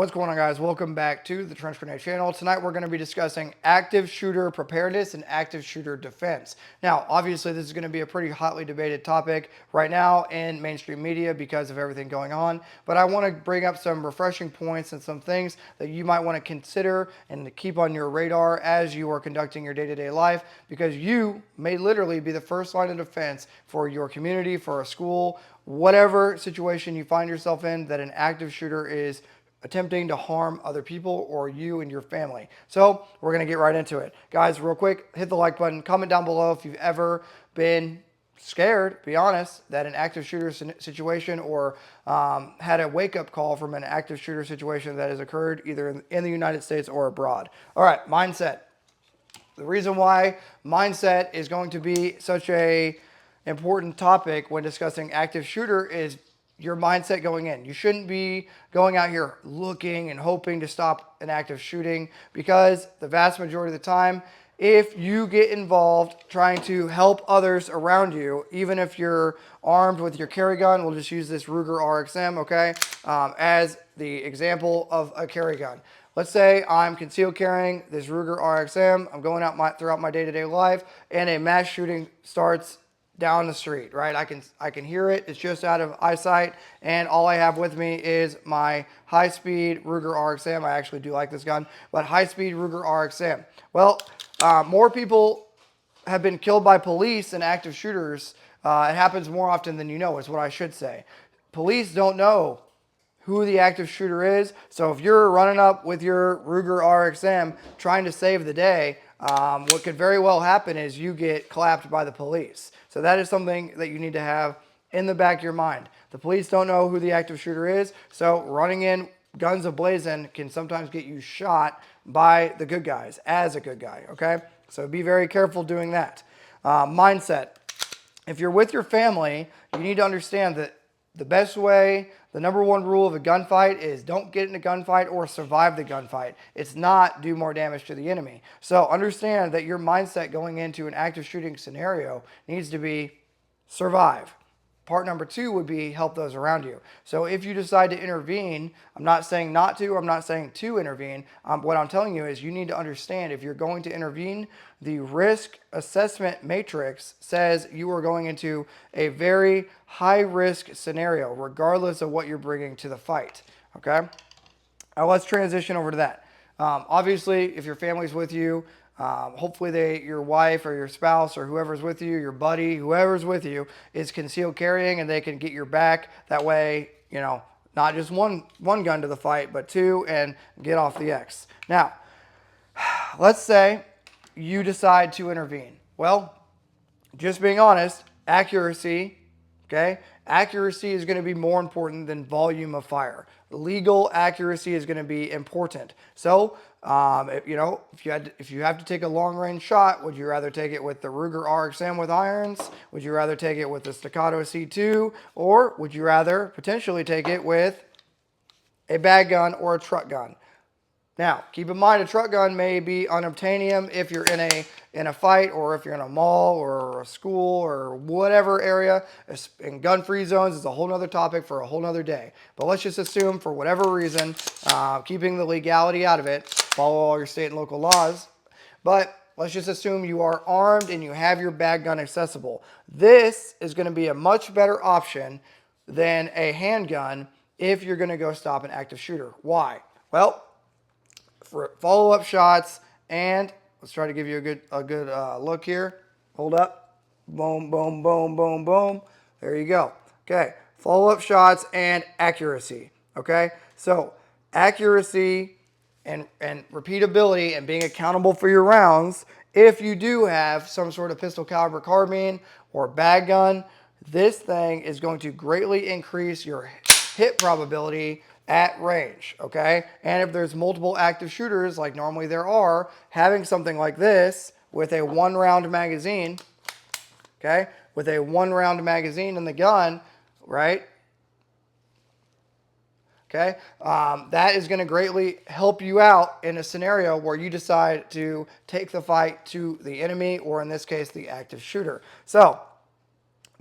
What's going on, guys? Welcome back to the Trench Grenade channel. Tonight we're going to be discussing active shooter preparedness and active shooter defense. Now, obviously this is going to be a pretty hotly debated topic right now in mainstream media because of everything going on, but I want to bring up some refreshing points and some things that you might want to consider and to keep on your radar as you are conducting your day-to-day life, because you may literally be the first line of defense for your community, for a school, whatever situation you find yourself in that an active shooter is attempting to harm other people or you and your family. So we're going to get right into it. Guys, real quick, hit the like button, comment down below if you've ever been scared, be honest, that an active shooter situation or had a wake-up call from an active shooter situation that has occurred either in the United States or abroad. All right, mindset. The reason why mindset is going to be such a important topic when discussing active shooter is your mindset going in. You shouldn't be going out here looking and hoping to stop an active shooting, because the vast majority of the time, if you get involved trying to help others around you, even if you're armed with your carry gun, we'll just use this Ruger RXM, okay, as the example of a carry gun. Let's say I'm concealed carrying this Ruger RXM. I'm going out throughout my day-to-day life, and a mass shooting starts down the street, right? I can hear it. It's just out of eyesight, and all I have with me is my high-speed Ruger RXM. I actually do like this gun, but high-speed Ruger RXM. Well, more people have been killed by police than active shooters. It happens more often than you know, is what I should say. Police don't know who the active shooter is, so if you're running up with your Ruger RXM trying to save the day, what could very well happen is you get clapped by the police. So that is something that you need to have in the back of your mind. The police don't know who the active shooter is, so running in guns a-blazing can sometimes get you shot by the good guys as a good guy, okay? So be very careful doing that. Mindset. If you're with your family, you need to understand that the best way, the number one rule of a gunfight is don't get in a gunfight or survive the gunfight. It's not do more damage to the enemy. So understand that your mindset going into an active shooting scenario needs to be survive. Part number two would be help those around you. So if you decide to intervene, I'm not saying not to, I'm not saying to intervene. What I'm telling you is you need to understand if you're going to intervene, the risk assessment matrix says you are going into a very high risk scenario, regardless of what you're bringing to the fight. Okay? Now let's transition over to that. Obviously, if your family's with you, hopefully your wife or your spouse or whoever's with you, your buddy, whoever's with you is concealed carrying, and they can get your back. That way, you know, not just one gun to the fight, but two, and get off the X. Now, let's say you decide to intervene. Well, just being honest, accuracy, okay? Accuracy is going to be more important than volume of fire. Legal accuracy is going to be important. So, if you have to take a long-range shot, would you rather take it with the Ruger RXM with irons? Would you rather take it with the Staccato C2? Or would you rather potentially take it with a bag gun or a truck gun? Now, keep in mind, a truck gun may be unobtainium if you're in a fight, or if you're in a mall or a school or whatever area. In gun-free zones is a whole nother topic for a whole nother day. But let's just assume, for whatever reason, keeping the legality out of it, follow all your state and local laws. But let's just assume you are armed and you have your bag gun accessible. This is going to be a much better option than a handgun if you're going to go stop an active shooter. Why? Well, for follow-up shots, and let's try to give you a good look here. Hold up. Boom, boom, boom, boom, boom. There you go. Okay. Follow-up shots and accuracy. Okay. So accuracy and repeatability and being accountable for your rounds. If you do have some sort of pistol caliber carbine or bag gun, this thing is going to greatly increase your hit probability at range, okay? And if there's multiple active shooters, like normally there are, having something like this with a one-round magazine, okay, with a one-round magazine in the gun, right, okay, that is going to greatly help you out in a scenario where you decide to take the fight to the enemy, or in this case, the active shooter. So,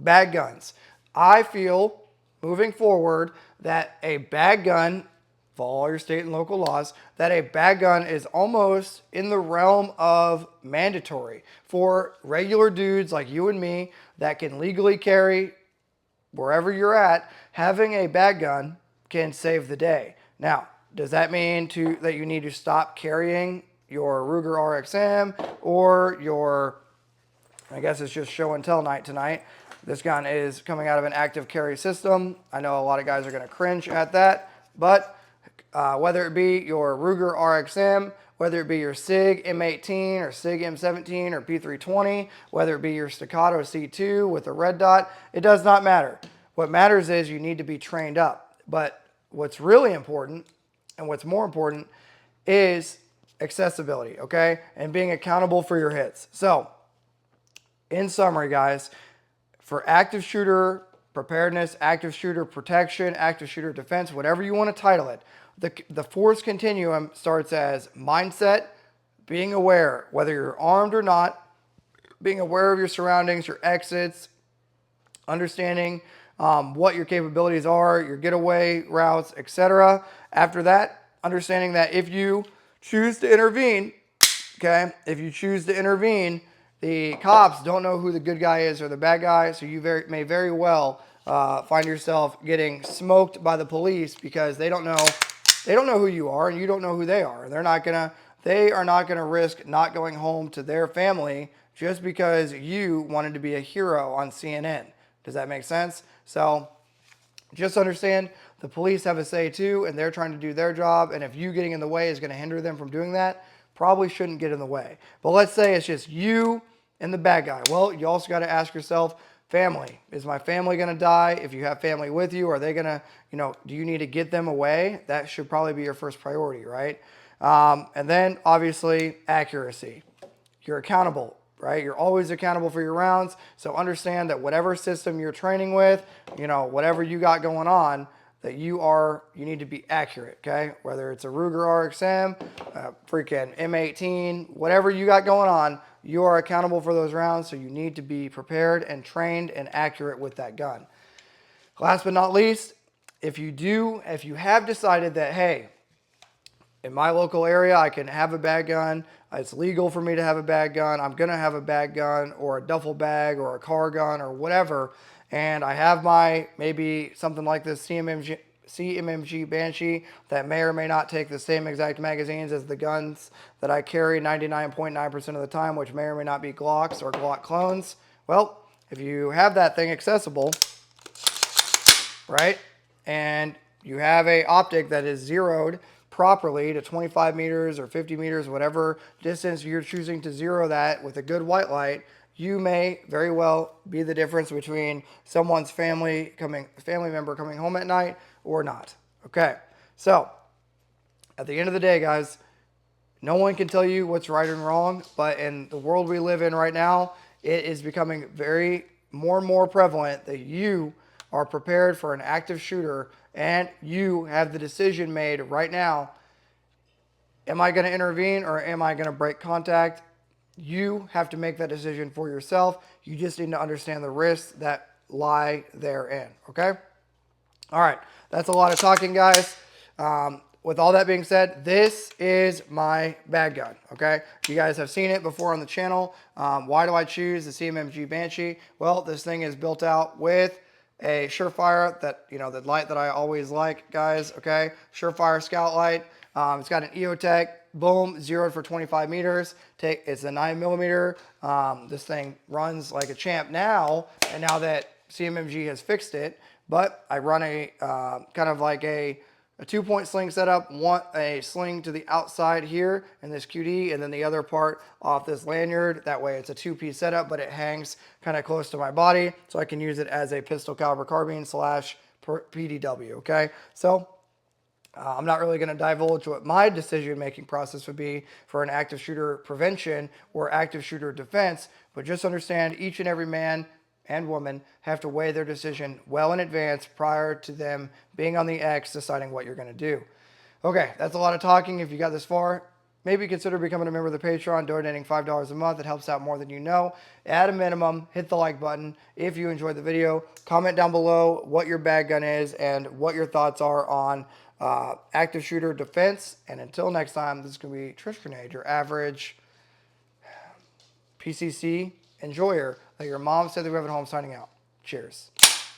bag guns. I feel, moving forward, that a bag gun follow all your state and local laws, that a bag gun is almost in the realm of mandatory for regular dudes like you and me that can legally carry wherever you're at. Having a bag gun can save the day. Now, does that mean that you need to stop carrying your Ruger RXM or your, I guess it's just show and tell night tonight? This gun is coming out of an active carry system. I know a lot of guys are going to cringe at that, but whether it be your Ruger RXM, whether it be your SIG M18 or SIG M17 or P320, whether it be your Staccato C2 with a red dot, it does not matter. What matters is you need to be trained up. But what's really important and what's more important is accessibility, okay? And being accountable for your hits. So, in summary, guys, for active shooter preparedness, active shooter protection, active shooter defense, whatever you want to title it, the force continuum starts as mindset, being aware, whether you're armed or not, being aware of your surroundings, your exits, understanding what your capabilities are, your getaway routes, etc. After that, understanding that if you choose to intervene, okay, if you choose to intervene, the cops don't know who the good guy is or the bad guy, so you may very well find yourself getting smoked by the police because they don't know who you are and you don't know who they are. They are not gonna risk not going home to their family just because you wanted to be a hero on CNN. Does that make sense? So just understand the police have a say too, and they're trying to do their job. And if you getting in the way is going to hinder them from doing that, probably shouldn't get in the way. But let's say it's just you and the bad guy. Well, you also got to ask yourself, family, is my family going to die? If you have family with you, are they going to, do you need to get them away? That should probably be your first priority, right? And then obviously accuracy. You're accountable, right? You're always accountable for your rounds. So understand that whatever system you're training with, whatever you got going on, that you need to be accurate, okay? Whether it's a Ruger RXM, freaking M18, whatever you got going on, you are accountable for those rounds. So you need to be prepared and trained and accurate with that gun. Last but not least, if you have decided that, hey, in my local area, I can have a bag gun. It's legal for me to have a bag gun. I'm going to have a bag gun or a duffel bag or a car gun or whatever. And I have maybe something like this CMMG Banshee that may or may not take the same exact magazines as the guns that I carry 99.9% of the time, which may or may not be Glocks or Glock clones. Well, if you have that thing accessible, right, and you have a optic that is zeroed properly to 25 meters or 50 meters, whatever distance you're choosing to zero that with a good white light, you may very well be the difference between someone's family member coming home at night or not. Okay, so at the end of the day, guys, no one can tell you what's right and wrong, but in the world we live in right now, it is becoming more and more prevalent that you are prepared for an active shooter and you have the decision made right now. Am I going to intervene or am I going to break contact? You have to make that decision for yourself. You just need to understand the risks that lie therein, okay? All right, that's a lot of talking, guys. With all that being said, this is my bag gun, okay? You guys have seen it before on the channel. Why do I choose the CMMG Banshee? Well, this thing is built out with a Surefire, the light that I always like, guys, okay? Surefire scout light. It's got an EOTech, boom, zeroed for 25 meters. It's a 9mm. This thing runs like a champ now, and now that CMMG has fixed it, but I run a kind of like a 2-point sling setup, a sling to the outside here in this QD, and then the other part off this lanyard. That way it's a 2-piece setup, but it hangs kind of close to my body, so I can use it as a pistol caliber carbine / PDW, okay? So I'm not really going to divulge what my decision-making process would be for an active shooter prevention or active shooter defense, but just understand each and every man and woman have to weigh their decision well in advance prior to them being on the X deciding what you're going to do. Okay, that's a lot of talking. If you got this far, maybe consider becoming a member of the Patreon, donating $5 a month. It helps out more than you know. At a minimum, hit the like button if you enjoyed the video. Comment down below what your bag gun is and what your thoughts are on active shooter defense. And until next time, this is going to be Trench Grenade, your average PCC enjoyer that your mom said that we have at home, signing out. Cheers.